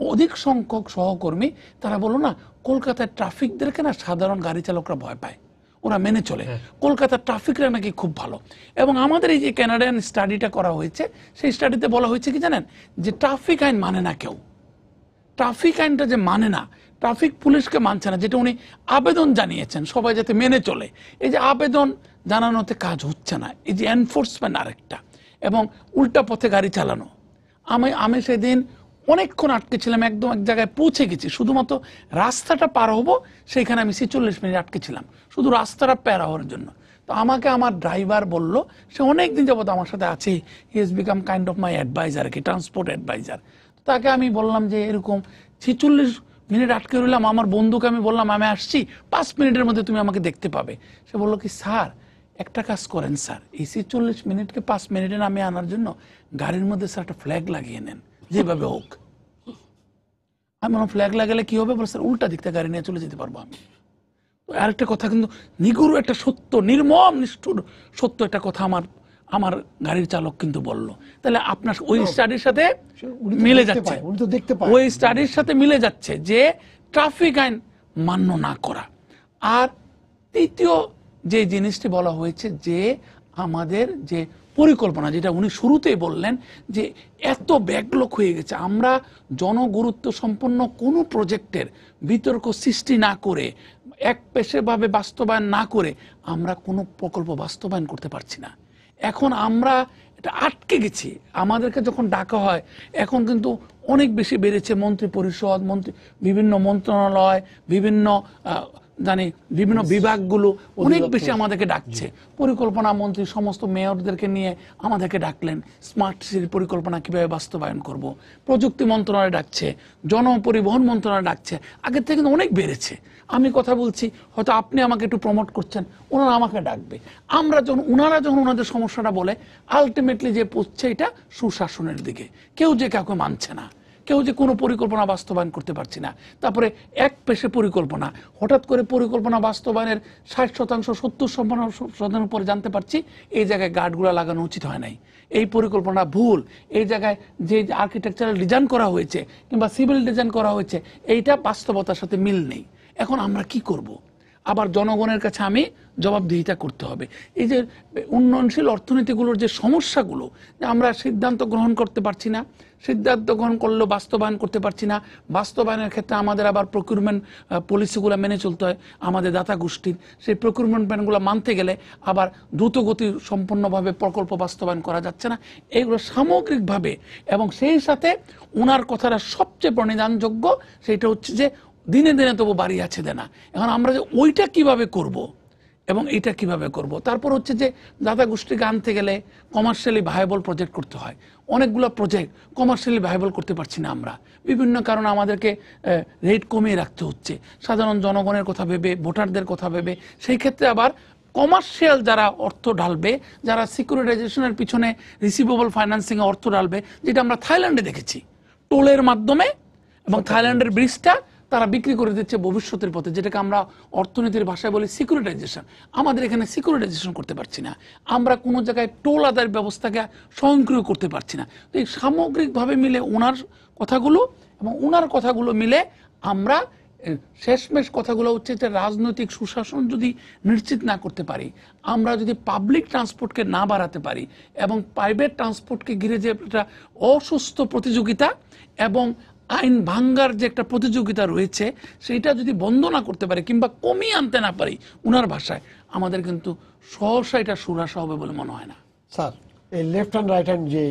অধিক সংখ্যক সহকর্মী তারা বললো, না কলকাতার ট্রাফিকদেরকে না সাধারণ গাড়ি চালকরা ভয় পায়, ওরা মেনে চলে, কলকাতার ট্রাফিকরা নাকি খুব ভালো। এবং আমাদের এই যে কানাডিয়ান স্টাডিটা করা হয়েছে, সেই স্টাডিতে বলা হয়েছে কি জানেন, যে ট্রাফিক আইন মানে না কেউ, ট্রাফিক আইনটা যে মানে না, ট্রাফিক পুলিশকে মানছে না, যেটা উনি আবেদন জানিয়েছেন সবাই যাতে মেনে চলে, এই যে আবেদন জানানোতে কাজ হচ্ছে না, এই যে এনফোর্সমেন্ট আরেকটা, এবং উল্টা পথে গাড়ি চালানো। আমি সেদিন অনেকক্ষণ আটকে ছিলাম, একদম এক জায়গায় পৌঁছে গেছি, শুধুমাত্র রাস্তাটা পার হবো, সেইখানে আমি 46 মিনিট আটকে ছিলাম শুধু রাস্তাটা পার হওয়ার জন্য। তো আমাকে আমার ড্রাইভার বলল, সে অনেকদিন যাবত আমার সাথে আছে, he is become kind of my advisor, কি ট্রান্সপোর্ট অ্যাডভাইজার। তাকে আমি বললাম যে এরকম 46 মিনিট আটকে রইলাম, আমার বন্ধুকে আমি বললাম আমি আসছি, 5 মিনিটের মধ্যে তুমি আমাকে দেখতে পাবে। সে বললো কি, স্যার একটা কাজ করেন স্যার, এই 46 মিনিটকে 5 মিনিটে নামিয়ে আনার জন্য গাড়ির মধ্যে স্যার একটা ফ্ল্যাগ লাগিয়ে নেন, যেভাবে হোক। আমি ফ্ল্যাগ লাগালে কি হবে? বলে স্যার উল্টা দিকটা গাড়ি নিয়ে চলে যেতে পারবো আমি। আরেকটা কথা, কিন্তু নিগুড় একটা সত্য, নির্মম নিষ্ঠুর সত্য একটা কথা আমার গাড়ির চালক কিন্তু বললো। তাহলে আপনার ওই স্টাডির সাথে মিলে যাচ্ছে, ওই স্টাডির সাথে মিলে যাচ্ছে যে ট্রাফিক আইন মান্য না করা। আর তৃতীয় যে জিনিসটি বলা হয়েছে, যে আমাদের যে পরিকল্পনা, যেটা উনি শুরুতেই বললেন, যে এত ব্যাকলগ হয়ে গেছে, আমরা জনগুরুত্ব সম্পন্ন কোনো প্রজেক্টের বিতর্ক সৃষ্টি না করে, এক পেশেভাবে বাস্তবায়ন না করে আমরা কোনো প্রকল্প বাস্তবায়ন করতে পারছি না। এখন আমরা এটা আটকে গেছি। আমাদেরকে যখন ডাকা হয়, এখন কিন্তু অনেক বেশি বেড়েছে, মন্ত্রী পরিষদ, বিভিন্ন মন্ত্রণালয়, বিভিন্ন বিভাগগুলো অনেক বেশি আমাদেরকে ডাকছে। পরিকল্পনা মন্ত্রী সমস্ত মেয়রদেরকে নিয়ে আমাদেরকে ডাকলেন, স্মার্ট সিটির পরিকল্পনা কিভাবে বাস্তবায়ন করব। প্রযুক্তি মন্ত্রণালয় ডাকছে, জনপরিবহন মন্ত্রণালয় ডাকছে, আগের থেকে কিন্তু অনেক বেড়েছে। আমি কথা বলছি, হয়তো আপনি আমাকে একটু প্রমোট করছেন, ওনারা আমাকে ডাকবে। ওনারা যখন ওনাদের সমস্যাটা বলে, আলটিমেটলি যে পড়ছে এটা সুশাসনের দিকে। কেউ যে কাউকে মানছে না, কেউ যে কোনো পরিকল্পনা বাস্তবায়ন করতে পারছি না। তারপরে এক পেশে পরিকল্পনা, হঠাৎ করে পরিকল্পনা বাস্তবায়নের 60%, 70% পরে জানতে পারছি এই জায়গায় গার্ডগুলা লাগানো উচিত হয় নাই, এই পরিকল্পনা ভুল, এই জায়গায় যে আর্কিটেকচারাল ডিজাইন করা হয়েছে কিংবা সিভিল ডিজাইন করা হয়েছে, এইটা বাস্তবতার সাথে মিল নেই। এখন আমরা কি করব? আবার জনগণের কাছে আমি জবাবদিহিতা করতে হবে। এই যে উন্নয়নশীল অর্থনীতিগুলোর যে সমস্যাগুলো, যে আমরা সিদ্ধান্ত গ্রহণ করতে পারছি না, সিদ্ধান্ত গ্রহণ করলেও বাস্তবায়ন করতে পারছি না, বাস্তবায়নের ক্ষেত্রে আমাদের আবার প্রকিউরমেন্ট পলিসিগুলো মেনে চলতে হয় আমাদের দাতা গোষ্ঠীর, সেই প্রকিউরমেন্ট প্ল্যানগুলো মানতে গেলে আবার দ্রুতগতি সম্পূর্ণভাবে প্রকল্প বাস্তবায়ন করা যাচ্ছে না। এইগুলো সামগ্রিকভাবে, এবং সেই সাথে ওনার কথাটা সবচেয়ে প্রণিধানযোগ্য, সেটা হচ্ছে যে দিনে দিনে তবু বাড়ি আছে দেনা। এখন আমরা যে ওইটা কিভাবে করব এবং এটা কিভাবে করব, তারপর হচ্ছে যে দাদা গোষ্ঠীকে আনতে গেলে কমার্শিয়ালি ভায়াবল প্রজেক্ট করতে হয়। অনেকগুলো প্রজেক্ট কমার্শিয়ালি ভায়াবল করতে পারছি না আমরা, বিভিন্ন কারণে আমাদেরকে রেট কমিয়ে রাখতে হচ্ছে, সাধারণ জনগণের কথা ভেবে, ভোটারদের কথা ভেবে। সেই ক্ষেত্রে আবার কমার্শিয়াল যারা অর্থ ঢালবে, যারা সিকিউরিটাইজেশনের পিছনে রিসিভেবল ফাইন্যান্সিং এ অর্থ ঢালবে, যেটা আমরা থাইল্যান্ডে দেখেছি, টোলের মাধ্যমে এবং থাইল্যান্ডের ব্রিজটা তারা বিক্রি করে দিচ্ছে ভবিষ্যতের পথে, যেটাকে আমরা অর্থনীতির ভাষায় বলি সিকিউরিটাইজেশন। আমাদের এখানে সিকিউরিটাইজেশন করতে পারছি না, আমরা কোনো জায়গায় টোল আদায়ের ব্যবস্থাকে স্বয়ংক্রিয় করতে পারছি না। তো এই সামগ্রিকভাবে মিলে ওনার কথাগুলো এবং ওনার কথাগুলো মিলে আমরা শেষমেশ কথাগুলো হচ্ছে যে রাজনৈতিক সুশাসন যদি নিশ্চিত না করতে পারি, আমরা যদি পাবলিক ট্রান্সপোর্টকে না বাড়াতে পারি এবং প্রাইভেট ট্রান্সপোর্টকে ঘিরে যে একটা অসুস্থ প্রতিযোগিতা এবং আইন ভাঙ্গার যে একটা প্রতিযোগিতা রয়েছে, সেইটা যদি বন্ধ না করতে পারি কিংবা কমিয়ে আনতে না পারি ওনার ভাষায়, আমাদের কিন্তু সহসা এটা সুরাসা হবে বলে মনে হয় না। স্যার, এই লেফট হ্যান্ড রাইট হ্যান্ড যে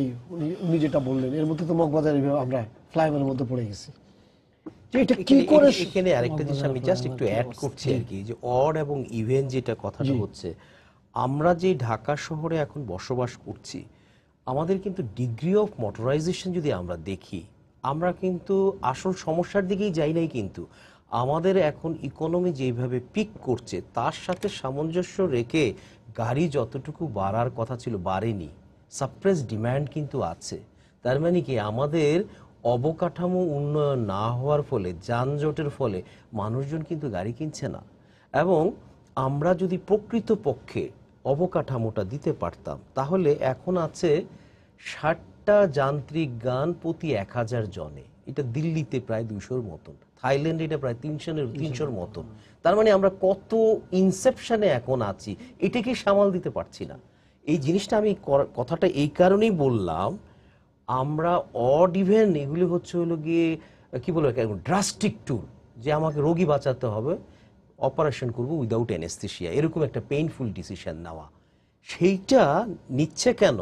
উনি যেটা বললেন, এর মধ্যে তো মগবাজার আমরা ফ্লাইওভারের মধ্যে পড়ে গেছি। এটা কি করে এখানে আরেকটা জিনিস আমি জাস্ট একটু অ্যাড করছি আর কি, যে অড এবং ইভেন যেটা কথাটা হচ্ছে, আমরা যে ঢাকা শহরে এখন বসবাস করছি, আমাদের কিন্তু ডিগ্রি অফ মোটরাইজেশন যদি আমরা দেখি, আমরা কিন্তু আসল সমস্যার দিকেই যাই নাই, কিন্তু আমাদের এখন ইকোনমি যেভাবে পিক করছে তার সাথে সামঞ্জস্য রেখে গাড়ি যতটুকু বাড়ার কথা ছিল বাড়েনি, সাপ্রেস ডিমান্ড কিন্তু আছে। তার মানে কি, আমাদের অবকাঠামো উন্নয়ন না হওয়ার ফলে, যানজটের ফলে মানুষজন কিন্তু গাড়ি কিনছে না। এবং আমরা যদি প্রকৃতপক্ষে অবকাঠামোটা দিতে পারতাম, তাহলে এখন আছে 60টা যান্ত্রিক গান প্রতি 1000 জনে। এটা দিল্লিতে প্রায় 200-র মতন, থাইল্যান্ডে এটা প্রায় 300-র মতন। তার মানে আমরা কত ইনসেপশনে এখন আছি, এটাকে সামাল দিতে পারছি না। এই জিনিসটা আমি কথাটা এই কারণেই বললাম, আমরা অড ইভেন এগুলি হচ্ছে হলো গিয়ে কি বলবো, ড্রাস্টিক টুল, যে আমাকে রোগী বাঁচাতে হবে, অপারেশন করবো উইদাউট অ্যানেস্থেশিয়া, এরকম একটা পেইনফুল ডিসিশন নেওয়া। সেইটা নিচ্ছে কেন?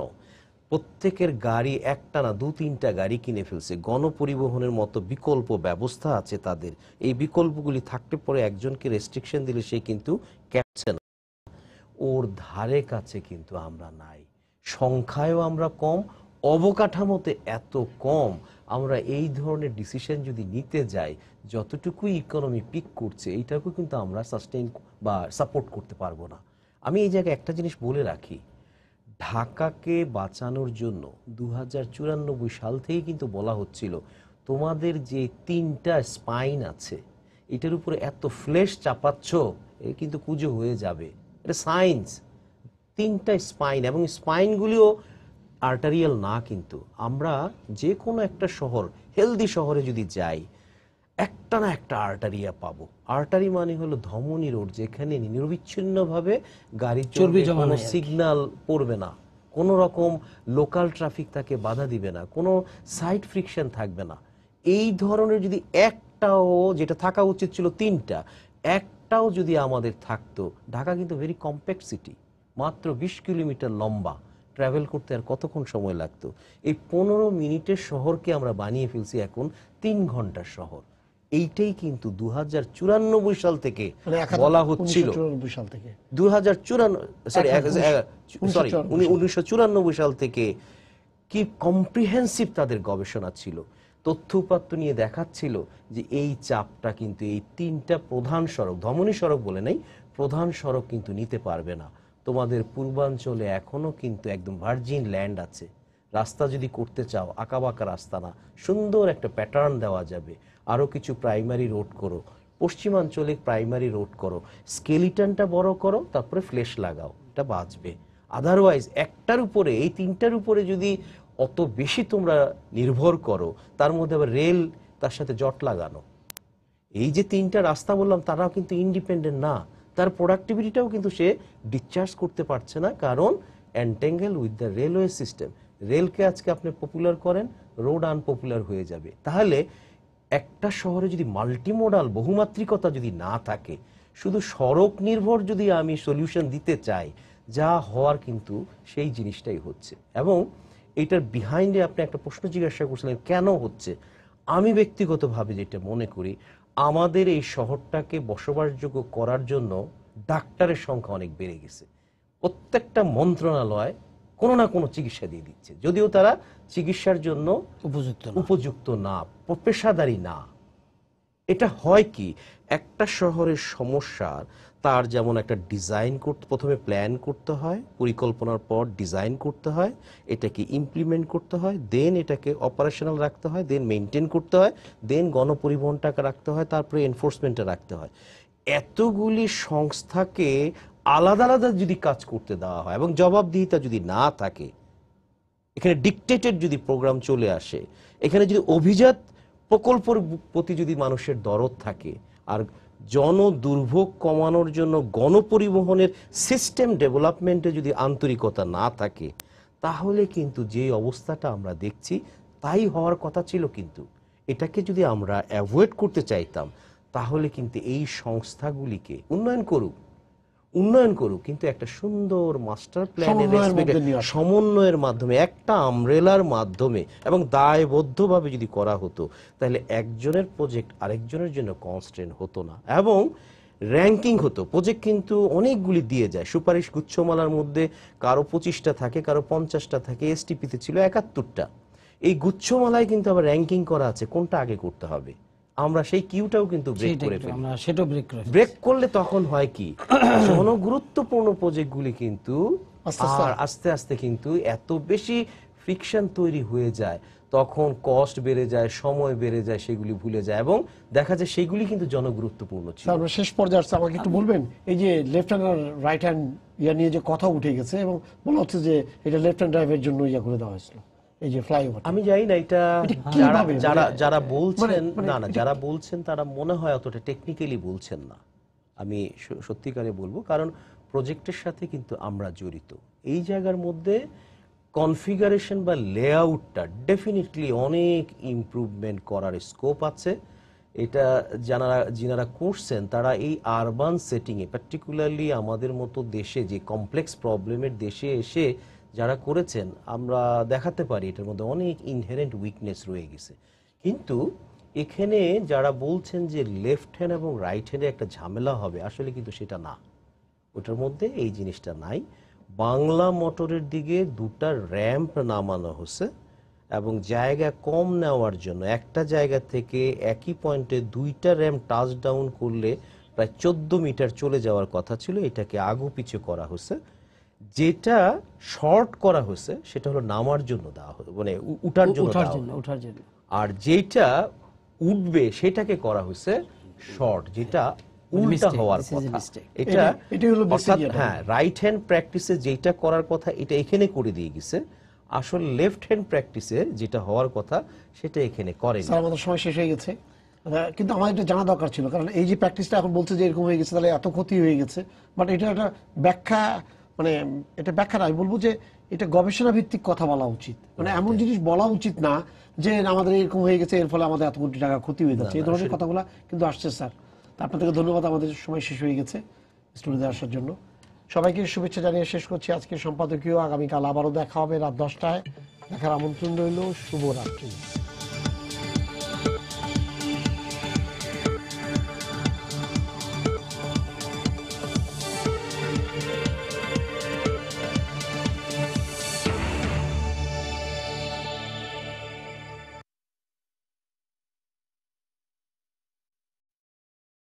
প্রত্যেকের গাড়ি একটা না 2-3টা গাড়ি কিনে ফেলছে, গণপরিবহনের মতো বিকল্প ব্যবস্থা আছে তাদের। এই বিকল্পগুলি থাকতে পরে একজনকে রেস্ট্রিকশন দিলে সে কিন্তু ক্যাপছে না, ওর ধারে কাছে কিন্তু আমরা নাই। সংখ্যায়ও আমরা কম, অবকাঠামোতে এত কম। আমরা এই ধরনের ডিসিশন যদি নিতে যাই, যতটুকুই ইকোনমি পিক করছে, এইটাকেও কিন্তু আমরা সাস্টেইন বা সাপোর্ট করতে পারবো না। আমি এই জায়গায় একটা জিনিস বলে রাখি, ঢাকাকে বাঁচানোর জন্য 2094 সাল থেকেই কিন্তু বলা হচ্ছিল, তোমাদের যে 3টা স্পাইন আছে, এটার উপরে এত ফ্লেশ চাপাচ্ছ, এ কিন্তু কুজো হয়ে যাবে। এটা সায়েন্স। 3টা স্পাইন, এবং স্পাইনগুলিও আর্টারিয়াল না। কিন্তু আমরা যে কোনো একটা শহর, হেলদি শহরে যদি যাই, একটা না একটা আর্টারিয়া পাবো। আর্টারি মানে হলো ধমনী রোড, যেখানে নিরবিচ্ছিন্নভাবে গাড়ি চলবে, কোনো সিগন্যাল পড়বে না, কোনো রকম লোকাল ট্রাফিক তাকে বাধা দিবে না, কোনো সাইড ফ্রিকশন থাকবে না। এই ধরনের যদি একটাও, যেটা থাকা উচিত ছিল 3টা, একটাও যদি আমাদের থাকতো, ঢাকা কিন্তু ভেরি কম্প্যাক্ট সিটি, মাত্র 20 কিলোমিটার লম্বা, ট্রাভেল করতে আর কতক্ষণ সময় লাগতো? এই 15 মিনিটের শহরকে আমরা বানিয়ে ফেলছি এখন 3 ঘন্টার শহর। এইটাই কিন্তু 2094 সাল থেকে বলা হচ্ছিল, 1994 সাল থেকে কি কম্প্রিহেন্সিভ তাদের গবেষণা ছিল, তথ্য উপাত্ত নিয়ে দেখাচ্ছিল যে এই চাপটা কিন্তু এই 3টা প্রধান সড়ক, ধমনী সড়ক বলে নাই, প্রধান সড়ক কিন্তু নিতে পারবে না। তোমাদের পূর্বাঞ্চলে এখনো কিন্তু একদম ভার্জিন ল্যান্ড আছে, রাস্তা যদি করতে চাও আঁকাবাঁকা রাস্তা না, সুন্দর একটা প্যাটার্ন দেওয়া যাবে। আরও কিছু প্রাইমারি রোড করো, পশ্চিমাঞ্চলে প্রাইমারি রোড করো, স্কেলিটনটা বড় করো, তারপরে ফ্লেশ লাগাও, এটা বাঁচবে। আদারওয়াইজ একটার উপরে, এই 3টার উপরে যদি অত বেশি তোমরা নির্ভর করো, তার মধ্যে আবার রেল তার সাথে জট লাগানো, এই যে 3টা রাস্তা বললাম, তারাও কিন্তু ইন্ডিপেন্ডেন্ট না, তার প্রোডাক্টিভিটিটাও কিন্তু সে ডিসচার্জ করতে পারছে না, কারণ এন্টেঙ্গেল উইথ দ্য রেলওয়ে সিস্টেম। রেলকে আজকে আপনি পপুলার করেন, রোড আনপপুলার হয়ে যাবে। তাহলে একটা শহরে যদি মাল্টিমোডাল বহুমাত্রিকতা যদি না থাকে, শুধু সড়ক নির্ভর যদি আমি সলিউশন দিতে চাই, যা হওয়ার কিন্তু সেই জিনিসটাই হচ্ছে। এবং এটার বিহাইন্ডে আপনি একটা প্রশ্ন জিজ্ঞাসা করছিলেন, কেন হচ্ছে? আমি ব্যক্তিগতভাবে যেটা মনে করি, আমাদের এই শহরটাকে বসবাসযোগ্য করার জন্য ডাক্তারের সংখ্যা অনেক বেড়ে গেছে। প্রত্যেকটা মন্ত্রণালয় কোনো না কোনো চিকিৎসা দিয়ে দিচ্ছে, যদিও তারা চিকিৎসার জন্য উপযুক্ত না, পেশাদারি না। এটা হয় কি, একটা শহরের সমস্যার তার যেমন একটা ডিজাইন করতে, প্রথমে প্ল্যান করতে হয়, পরিকল্পনার পর ডিজাইন করতে হয়, এটাকে ইমপ্লিমেন্ট করতে হয়, দেন এটাকে অপারেশনাল রাখতে হয়, দেন মেনটেন করতে হয়, দেন গণপরিবহনটাকে রাখতে হয়, তারপরে এনফোর্সমেন্টটা রাখতে হয়। এতগুলি সংস্থাকে আলাদা আলাদা যদি কাজ করতে দেওয়া হয় এবং জবাবদিহিতা যদি না থাকে, এখানে ডিকটেটেড যদি প্রোগ্রাম চলে আসে, এখানে যদি অভিজাত প্রকল্পের প্রতি যদি মানুষের দরদ থাকে, আর জনদুর্ভোগ কমানোর জন্য গণপরিবহনের সিস্টেম ডেভেলপমেন্টে যদি আন্তরিকতা না থাকে, তাহলে কিন্তু যে অবস্থাটা আমরা দেখছি তাই হওয়ার কথা ছিল। কিন্তু এটাকে যদি আমরা অ্যাভয়েড করতে চাইতাম, তাহলে কিন্তু এই সংস্থাগুলিকে উন্নয়ন করুক, কিন্তু একটা সুন্দর মাস্টার প্ল্যানের সমন্বয়ের মাধ্যমে, একটা আমব্রেলার মাধ্যমে এবং দায়বদ্ধভাবে যদি করা হতো, তাহলে একজনের প্রজেক্ট আরেকজনের জন্য কনস্ট্রেন্ট হতো না এবং র্যাঙ্কিং হতো। প্রজেক্ট কিন্তু অনেকগুলি দিয়ে যায়, সুপারিশ গুচ্ছমালার মধ্যে কারো 25টা থাকে, কারো 50টা থাকে, এসটিপিতে ছিল 71টা। এই গুচ্ছমালায় কিন্তু আবার র্যাঙ্কিং করা আছে, কোনটা আগে করতে হবে। আমরা সেই কিউটাও কিন্তু ব্রেক করে ফেলি। ব্রেক করলে তখন হয় কি, জনগুরুত্বপূর্ণ প্রজেক্টগুলি কিন্তু আর আস্তে আস্তে কিন্তু এত বেশি ফ্রিকশন তৈরি হয়ে যায়, তখন কস্ট বেড়ে যায়, সময় বেড়ে যায়, সেগুলি ভুলে যায় এবং দেখা যায় সেগুলি কিন্তু জনগুরুত্বপূর্ণ ছিল। আমরা শেষ পর্যায়ে আসছে, আমাকে একটু বলবেন এই যে লেফট হ্যান্ড আর রাইট হ্যান্ড ইয়া নিয়ে যে কথা উঠে গেছে এবং বলা হচ্ছে যে এটা লেফট হ্যান্ড ড্রাইভের জন্য ইয়া করে দেওয়া হয়েছিল, এই যে ফ্লাইওভার। আমি জানি না এটা যারা বলছেন, না যারা বলছেন তারা মনে হয় অতটা টেকনিক্যালি বলছেন না। আমি সত্যিকারে বলবো, কারণ প্রজেক্টের সাথে কিন্তু আমরা জড়িত। এই জায়গার মধ্যে কনফিগারেশন বা লেআউটটা ডেফিনেটলি অনেক ইমপ্রুভমেন্ট করার স্কোপ আছে। এটা যারা করছেন তারা এই আরবান সেটিংয়ে, পার্টিকুলারলি আমাদের মতো দেশে যে কমপ্লেক্স প্রবলেমের দেশে এসে যারা করেছেন, আমরা দেখাতে পারি এটার মধ্যে অনেক ইনহেরেন্ট উইকনেস রয়ে গেছে। কিন্তু এখানে যারা বলছেন যে লেফট হ্যান্ড এবং রাইট হ্যান্ডে একটা ঝামেলা হবে, আসলে কিন্তু সেটা না, ওটার মধ্যে এই জিনিসটা নাই। বাংলা মোটরের দিকে 2টা র্যাম্প নামানো হচ্ছে এবং জায়গা কম নেওয়ার জন্য একটা জায়গা থেকে একই পয়েন্টে 2টা র্যাম্প টাচ ডাউন করলে প্রায় 14 মিটার চলে যাওয়ার কথা ছিল, এটাকে আগু পিছু করা হচ্ছে। যেটা শর্ট করা হয়েছে সেটা হলো নামার জন্য দেওয়া হবে, মানে উঠার জন্য, আর যেটা উঠবে সেটাকে করা হয়েছে শর্ট, যেটা উল্টা হওয়ার কথা। এটা হ্যাঁ, রাইট হ্যান্ড প্র্যাকটিসে যেটা করার কথা এটা এখানে করে দিয়ে গেছে, আসলে লেফট হ্যান্ড প্র্যাকটিসে যেটা হওয়ার কথা সেটা এখানে করে না। আমাদের সময় শেষ হয়ে গেছে, কিন্তু আমার এটা জানা দরকার ছিল, কারণ এই যে প্র্যাকটিসটা এখন বলছে যে এরকম হয়ে গেছে, তাহলে এত ক্ষতি হয়ে গেছে, বাট এটা একটা ব্যাখ্যা, মানে এটা ব্যাখ্যা না, আমি বলবো যে এটা গবেষণা ভিত্তিক কথা বলা উচিত, মানে এমন জিনিস বলা উচিত না যে আমাদের এরকম হয়ে গেছে, এর ফলে আমাদের এত কোটি টাকা ক্ষতি হয়ে যাচ্ছে, এই ধরনের কথাগুলো কিন্তু আসছে। স্যার, আপনাদেরকে ধন্যবাদ, আমাদের সময় শেষ হয়ে গেছে স্টুডিওতে আসার জন্য। সবাইকে শুভেচ্ছা জানিয়ে শেষ করছি আজকের সম্পাদকীয়। আগামীকাল আবারও দেখা হবে রাত 10টায়, দেখার আমন্ত্রণ রইল। শুভরাত্রি।